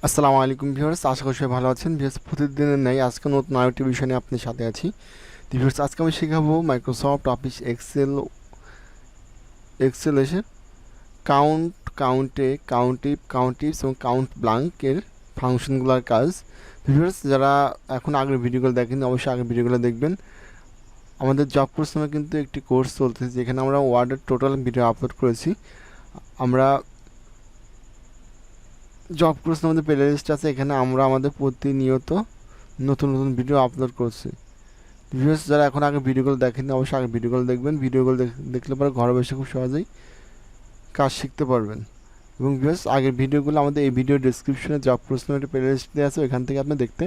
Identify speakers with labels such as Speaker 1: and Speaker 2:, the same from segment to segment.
Speaker 1: আসসালামু আলাইকুম ভিউয়ার্স, আশা করি সবাই ভালো আছেন। ভিউয়ার্স, প্রতিদিনের ন্যায় আজকে নতুন আরেকটি বিষয় নিয়ে আপনার সাথে আছি। তো ভিউয়ার্স, আজকে আমি শেখাবো মাইক্রোসফট অফিস এক্সেল এসে কাউন্টিভ এবং কাউন্ট ব্লাঙ্কের ফাংশনগুলোর কাজ। ভিউয়ার্স, যারা এখন আগের ভিডিওগুলো দেখেন অবশ্যই আগের ভিডিওগুলো দেখবেন। আমাদের জব কোর্স নামে কিন্তু একটি কোর্স চলতেছে, যেখানে আমরা ওয়ার্ডের টোটাল ভিডিও আপলোড করেছি। আমরা জব কোর্স আমাদের প্লে লিস্ট আছে, এখানে আমরা আমাদের প্রতিনিয়ত নতুন নতুন ভিডিও আপলোড করছি। ভিউয়ার্স, যারা এখন আগে ভিডিওগুলো দেখেননি অবশ্যই আগে ভিডিওগুলো দেখবেন। ভিডিওগুলো দেখলে পরে ঘরে বসে খুব সহজেই কাজ শিখতে পারবেন। এবং ভিউয়ার্স, আগের ভিডিওগুলো আমাদের এই ভিডিও ডিসক্রিপশনে জব কোর্স নামে একটা প্লে লিস্ট দেওয়া আছে, ওইখান থেকে আপনি দেখতে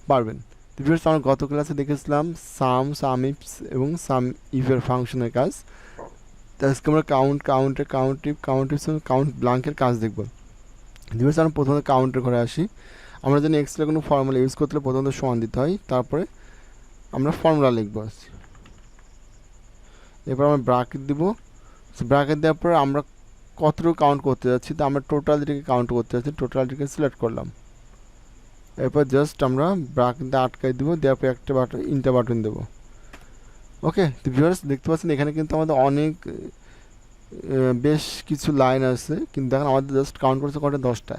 Speaker 1: পারবেন। তো ভিউয়ার্স, আমরা গত ক্লাসে দেখেছিলাম সাম ইফস এবং সাম ইফের ফাংশনের কাজ। তো আজকে আমরা কাউন্টিভস এবং কাউন্ট ব্লাঙ্কের কাজ দেখব। ভিউয়ার্স, আমরা প্রথমে কাউন্টের ঘরে আসি। আমরা জানি এক্সেলে কোনো ফর্মুলা ইউজ করতে হলে প্রথমত সমান দিতে হয়, তারপরে আমরা ফর্মুলা লিখব। এরপর আমরা ব্র্যাকেট দিব। ব্র্যাকেট দেওয়ার পরে আমরা কতটুকু কাউন্ট করতে যাচ্ছি, তো আমরা টোটালটিকে কাউন্ট করতে যাচ্ছি, টোটালটিকে সিলেক্ট করলাম। এরপর জাস্ট আমরা ব্র্যাকেট দিয়ে আটকাই দিব, দেওয়ার পর একটা বাটন ইন্টার বাটন দেবো। ওকে, তো ভিউয়ার্স দেখতে পাচ্ছেন এখানে কিন্তু আমাদের অনেক বেশ কিছু লাইন আছে, কিন্তু দেখেন আমাদের জাস্ট কাউন্ট করছে কটা, 10টা।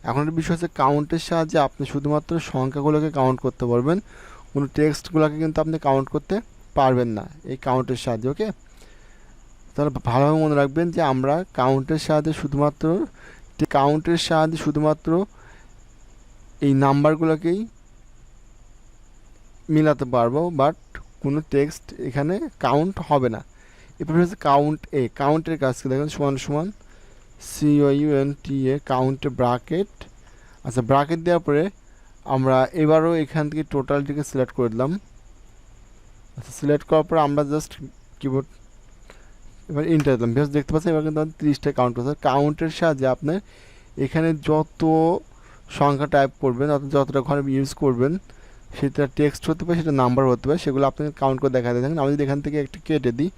Speaker 1: এখন একটা বিষয় হচ্ছে, কাউন্টের সাহায্যে আপনি শুধুমাত্র সংখ্যাগুলোকে কাউন্ট করতে পারবেন, কোনো টেক্সটগুলোকে কিন্তু আপনি কাউন্ট করতে পারবেন না এই কাউন্টের সাহায্যে। ওকে, তাহলে ভালোভাবে মনে রাখবেন যে আমরা কাউন্টের সাহায্যে শুধুমাত্র এই নাম্বারগুলোকেই মিলাতে পারবো, বাট কোনো টেক্সট এখানে কাউন্ট হবে না। এরপর হচ্ছে কাউন্টের কাজকে দেখেন সমান সমান COUNT কাউন্টে ব্র্যাকেট। আচ্ছা, ব্র্যাকেট দেওয়ার পরে আমরা এবারও এখান থেকে টোটালটিকে সিলেক্ট করে দিলাম। আচ্ছা, সিলেক্ট করার পরে আমরা জাস্ট কিবোর্ড এবার ইন্টার দিলাম। বেশ, দেখতে পাচ্ছেন এবার কিন্তু আমাদের 30টা কাউন্ট করছে। কাউন্টের সাহায্যে আপনার এখানে যত সংখ্যা টাইপ করবেন, যতটা ঘরে ইউজ করবেন, সেটা টেক্সট হতে পারে, সেটা নাম্বার হতে পারে, সেগুলো আপনি কাউন্ট করে দেখাতে থাকেন। আমি যদি এখান থেকে একটা কেটে দিই,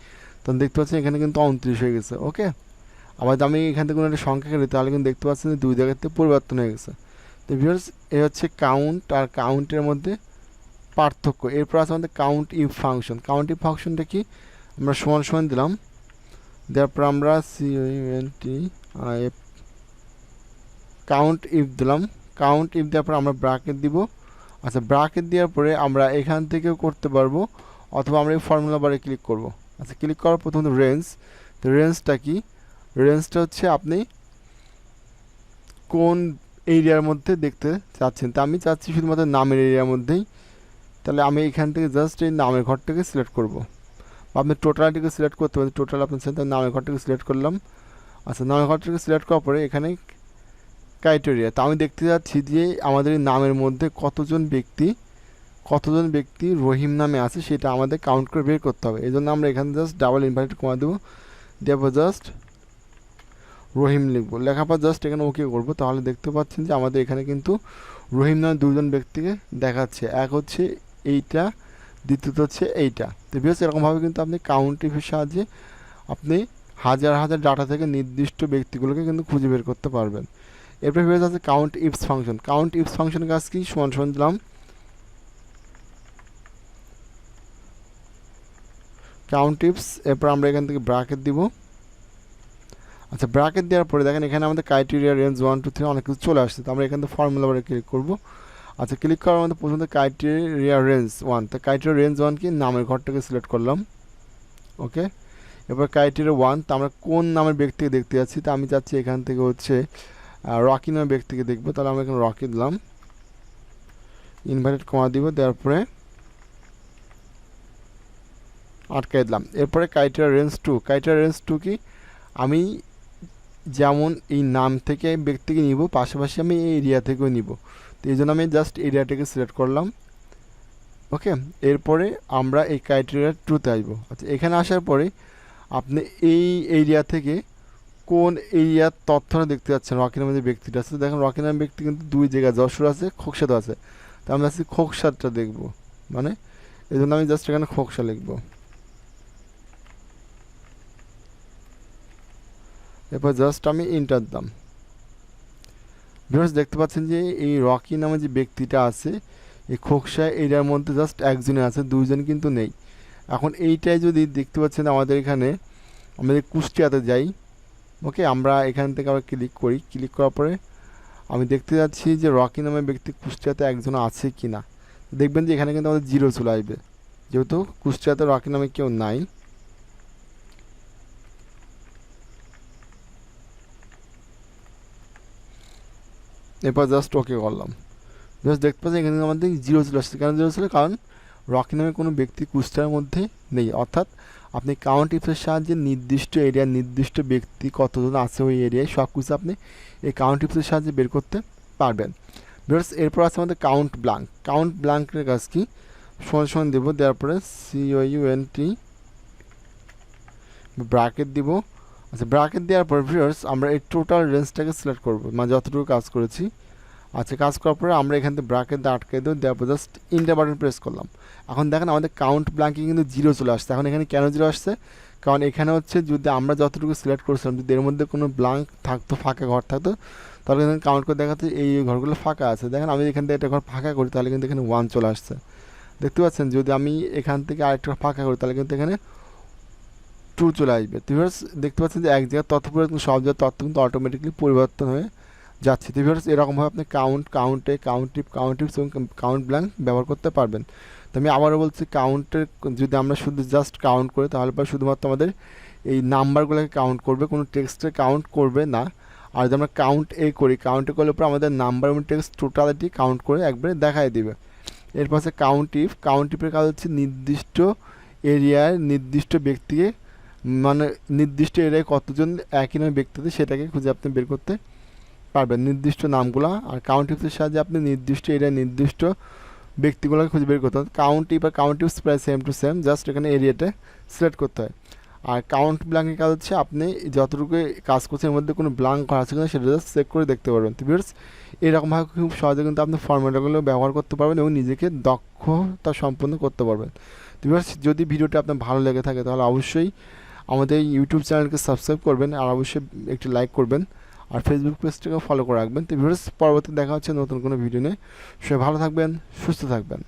Speaker 1: তখন দেখতে পাচ্ছেন এখানে কিন্তু 29 হয়ে গেছে। ওকে, আবার আমি এখান থেকে কোনো একটা সংখ্যা কেটে, তাহলে কিন্তু দেখতে পাচ্ছেন যে 2 জায়গাতে পরিবর্তন হয়ে গেছে। তো ভিউয়ার্স, এই হচ্ছে কাউন্ট আর কাউন্টের মধ্যে পার্থক্য। এরপর আছে আমাদের count if function. Count if ফাংশনটা কি, আমরা সমান সমান দিলাম, দেওয়ার পর আমরা COUNT কাউন্ট ইফ দিলাম। কাউন্ট ইফ দেওয়ার পর আমরা ব্র্যাকেট দিব। আচ্ছা, ব্র্যাকেট দেওয়ার পরে আমরা এখান থেকেও করতে পারবো, অথবা আমরা এই ফর্মুলা বারে ক্লিক করব। আচ্ছা, ক্লিক করার প্রথমত রেঞ্জ। তো রেঞ্জটা কি, রেঞ্জটা হচ্ছে আপনি কোন এরিয়ার মধ্যে দেখতে চাচ্ছেন। তো আমি চাচ্ছি শুধুমাত্র নামের এরিয়ার মধ্যেই, তাহলে আমি এখান থেকে জাস্ট এই নামের ঘরটাকে সিলেক্ট করব। বা আপনি টোটালটিকে সিলেক্ট করতে পারেন, টোটাল আপনি নামের ঘরটাকে সিলেক্ট করলাম। আচ্ছা, নামের ঘরটাকে সিলেক্ট করার পরে এখানে ক্রাইটেরিয়া, তো আমি দেখতে যাচ্ছি যে আমাদের এই নামের মধ্যে কতজন ব্যক্তি রহিম নামে আছে, সেটা আমাদের কাউন্ট করে বের করতে হবে। এই জন্য আমরা এখানে জাস্ট ডাবল ইনভার্টেড কমা দেবো, দেওয়ার জাস্ট রহিম লিখবো। লেখার পর জাস্ট এখানে ওকে করবো। তাহলে দেখতে পাচ্ছেন যে আমাদের এখানে কিন্তু রহিম নামে 2জন ব্যক্তিকে দেখাচ্ছে। এক হচ্ছে এইটা, দ্বিতীয়ত হচ্ছে এইটা। তো বেশ, এরকমভাবে কিন্তু আপনি কাউন্ট ইফের সাহায্যে আপনি হাজার হাজার ডাটা থেকে নির্দিষ্ট ব্যক্তিগুলোকে কিন্তু খুঁজে বের করতে পারবেন। এরপরে হয়ে যাচ্ছে count ifs function. Count ifs ফাংশনের কাজ কি, সমান সমান দিলাম কাউন্ট ইফস। এরপর আমরা এখান থেকে ব্র্যাকেট দিব। আচ্ছা, ব্র্যাকেট দেওয়ার পরে দেখেন এখানে আমাদের ক্রাইটেরিয়া রেঞ্জ 1 2 3 অনেক কিছু চলে আসছে। তো আমরা এখান থেকে ফর্মুলা বারে ক্লিক করব। আচ্ছা, ক্লিক করার মধ্যে প্রথমত ক্রাইটেরিয়া রেঞ্জ 1, তো ক্রাইটেরিয়া রেঞ্জ 1 কি, নামের ঘরটাকে সিলেক্ট করলাম। ওকে, এবার ক্রাইটেরিয়া 1, তো আমরা কোন নামের ব্যক্তিকে দেখতে যাচ্ছি, তো আমি চাচ্ছি এখান থেকে হচ্ছে রকি নামের ব্যক্তিকে দেখবো। তাহলে আমরা এখানে রকি দিলাম, ইনভার্টেড কমা দিব, দেওয়ার পরে আটকাই দিলাম। এরপরে ক্রাইটেরিয়া রেঞ্জ 2। ক্রাইটেরিয়া রেঞ্জ 2 কি, আমি যেমন এই নাম থেকে ব্যক্তিকে নিব, পাশাপাশি আমি এই এরিয়া থেকেও নিব। তো এই জন্য আমি জাস্ট এরিয়াটাকে সিলেক্ট করলাম। ওকে, এরপরে আমরা এই ক্রাইটেরিয়া 2তে আসবো। আচ্ছা, এখানে আসার পরে আপনি এই এরিয়া থেকে কোন এরিয়ার তথ্যটা দেখতে পাচ্ছেন, রকি নামের যে ব্যক্তিটা আছে। দেখেন রকি নামের ব্যক্তি কিন্তু 2 জায়গায়, যশোর আছে, খোকসাতে আছে। তো আমি আজকে খোকসাটা দেখব, মানে এই জন্য আমি জাস্ট এখানে খোকসা লিখবো। এরপর জাস্ট আমি ইন্টার দিলাম। ভিউয়ার্স দেখতে পাচ্ছেন যে এই রকি নামে যে ব্যক্তিটা আছে এই খোকসা এরিয়ার মধ্যে জাস্ট একজনে আছে, দুইজন কিন্তু নেই। এখন এইটাই যদি দেখতে পাচ্ছেন আমাদের এখানে আমাদের কুষ্টিয়াতে যাই, ওকে, আমরা এখান থেকে আবার ক্লিক করি। ক্লিক করার পরে আমি দেখতে যাচ্ছি যে রকি নামের ব্যক্তি কুষ্টিয়াতে একজন আছে কি না। দেখবেন যে এখানে কিন্তু আমাদের জিরো চলে আসবে, যেহেতু কুষ্টিয়াতে রকি নামে কেউ নাই। এরপর জাস্ট ওকে করলাম। জাস্ট দেখতে পাচ্ছি এখানে আমাদের জিরো চলে আসছে। কেন জিরো ছিল? কারণ রকি নামে কোনো ব্যক্তি কুষ্টিয়ার মধ্যে নেই। অর্থাৎ আপনি কাউন্ট ইফের সাহায্যে নির্দিষ্ট এরিয়ার নির্দিষ্ট ব্যক্তি কতজন আছে ওই এরিয়ায় সব কিছু আপনি এই কাউন্ট ইফের সাহায্যে বের করতে পারবেন। ভিউয়ার্স এরপর আছে আমাদের কাউন্ট ব্ল্যাঙ্ক। কাউন্ট ব্ল্যাঙ্কের কাজ কি? সমান দেবো, দেওয়ার পরে COUNT ব্র্যাকেট দিব। আচ্ছা, ব্র্যাকেট দেওয়ার পর ভিউয়ার্স আমরা এই টোটাল রেঞ্জটাকে সিলেক্ট করবো, মানে যতটুকু কাজ করেছি। আচ্ছা, কাজ করার পরে আমরা এখান থেকে ব্র্যাকেট দিয়ে আটকে দেবো, দেওয়ার পর জাস্ট ইন্টার বাটন প্রেস করলাম। এখন দেখেন আমাদের কাউন্ট ব্ল্যাঙ্কে কিন্তু জিরো চলে আসছে। এখন এখানে কেন জিরো আসছে? কারণ এখানে হচ্ছে যদি আমরা যতটুকু সিলেক্ট করেছিলাম যদি এর মধ্যে কোনো ব্ল্যাঙ্ক থাকতো, ফাঁকা ঘর থাকতো, তাহলে এখানে কাউন্ট করে দেখাতে এই ঘরগুলো ফাঁকা আছে। দেখেন আমি এখান থেকে একটা ঘর ফাঁকা করি তাহলে কিন্তু এখানে 1 চলে আসছে। দেখতে পাচ্ছেন যদি আমি এখান থেকে আরেকটা ফাঁকা করি তাহলে কিন্তু এখানে 2 চলে আসবে। তো ভিউয়ার্স দেখতে পাচ্ছেন যে এক জায়গায় তথ্য পরিবর্তন, সব জায়গায় তথ্য কিন্তু অটোমেটিকলি পরিবর্তন হয়ে যাচ্ছে। তো ভিউয়ার্স এরকমভাবে আপনি কাউন্টিফস এবং কাউন্ট ব্ল্যাঙ্ক ব্যবহার করতে পারবেন। তো আমি আবারও বলছি, কাউন্টের যদি আমরা শুধু জাস্ট কাউন্ট করি তাহলে পরে শুধুমাত্র আমাদের এই নাম্বারগুলোকে কাউন্ট করবে, কোনো টেক্সটে কাউন্ট করবে না। আর যদি আমরা কাউন্টে করলে পরে আমাদের নাম্বার এবং টেক্সট টোটালিটি কাউন্ট করে একবারে দেখাই দিবে। এরপর আছে কাউন্টিফের কাজ হচ্ছে নির্দিষ্ট এরিয়ার নির্দিষ্ট ব্যক্তিকে, মানে নির্দিষ্ট এরিয়ায় কতজন একই নামে ব্যক্তি আছে সেটাকে খুঁজে আপনি বের করতে পারবেন, নির্দিষ্ট নামগুলো। আর কাউন্টিফের সাহায্যে আপনি নির্দিষ্ট এরিয়ার নির্দিষ্ট ব্যক্তিগুলোকে খুঁজে বের করতে হবে। কাউন্টিফস প্রায় সেম টু সেম, জাস্ট এখানে এরিয়াটা সিলেক্ট করতে হয়। আর কাউন্ট ব্ল্যাঙ্কের কাজ হচ্ছে আপনি যতটুকু কাজ করছেন এর মধ্যে কোনো ব্ল্যাঙ্ক ঘর আছে কিনা সেটা জাস্ট চেক করে দেখতে পারবেন। তো ভিউয়ার্স এরকমভাবে খুব সহজে কিন্তু আপনি ফর্মুলাগুলো ব্যবহার করতে পারবেন এবং নিজেকে দক্ষতা সম্পন্ন করতে পারবেন। তো ভিউয়ার্স যদি ভিডিওটি আপনার ভালো লেগে থাকে তাহলে অবশ্যই আমাদের ইউটিউব চ্যানেলকে সাবস্ক্রাইব করবেন আর অবশ্যই একটি লাইক করবেন আর ফেসবুক পেজটাকে ফলো করে রাখবেন। তো ভিউয়ার্স পরবর্তী দেখা হচ্ছে নতুন কোনো ভিডিও নিয়ে। সবাই ভালো থাকবেন, সুস্থ থাকবেন।